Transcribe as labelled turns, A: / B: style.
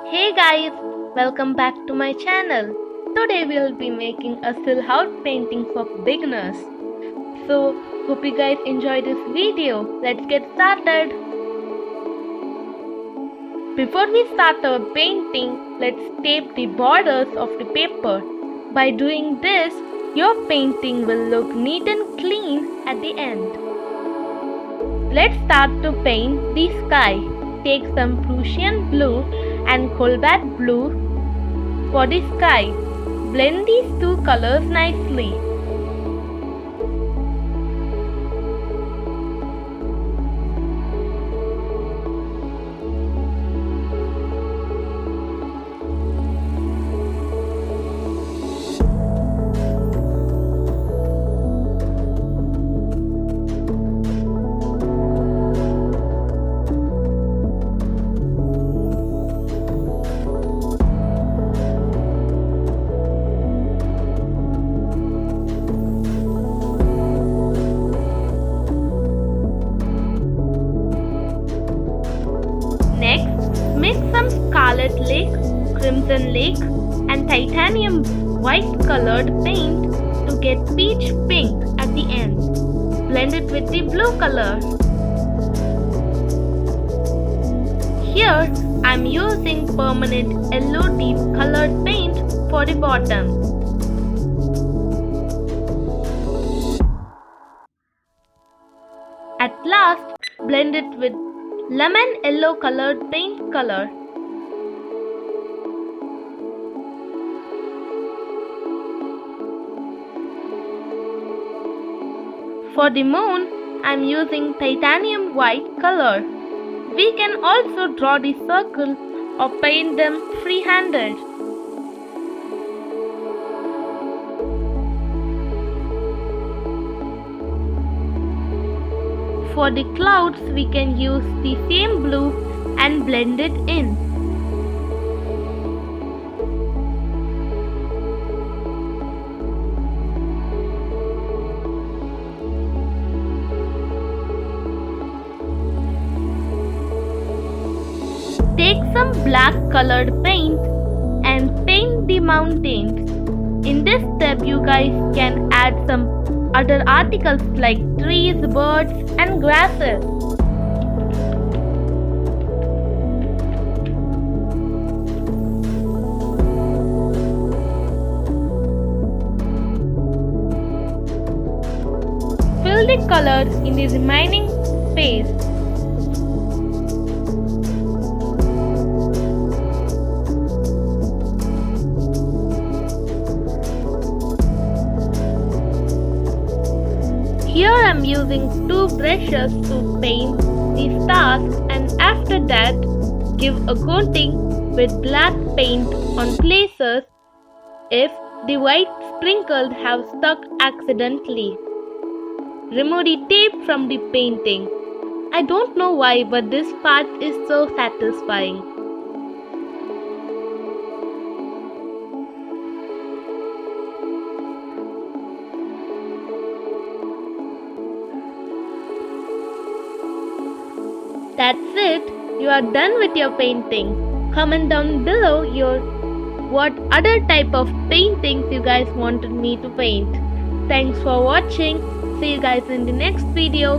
A: Hey guys, welcome back to my channel. Today we'll be making a silhouette painting for beginners. So, hope you guys enjoy this video. Let's get started. Before we start our painting, let's tape the borders of the paper. By doing this, your painting will look neat and clean at the end. Let's start to paint the sky. Take some Prussian blue and cobalt blue for the sky. Blend these two colors nicely. Next, mix some scarlet lake, crimson lake and titanium white colored paint to get peach pink at the end. Blend it with the blue color. Here, I am using permanent yellow deep colored paint for the bottom. At last, blend it with lemon yellow colored paint color. For the moon, I am using titanium white color. We can also draw the circle or paint them free-handed. For the clouds, we can use the same blue and blend it in. Take some black colored paint and paint the mountains. In this step, you guys can add some other articles like trees, birds and grasses. Fill the colors in the remaining space. Here I am using two brushes to paint the stars, and after that give a coating with black paint on places if the white sprinkled have stuck accidentally. Remove the tape from the painting. I don't know why, but this part is so satisfying. That's it. You are done with your painting. Comment down below what other type of paintings you guys wanted me to paint. Thanks for watching. See you guys in the next video.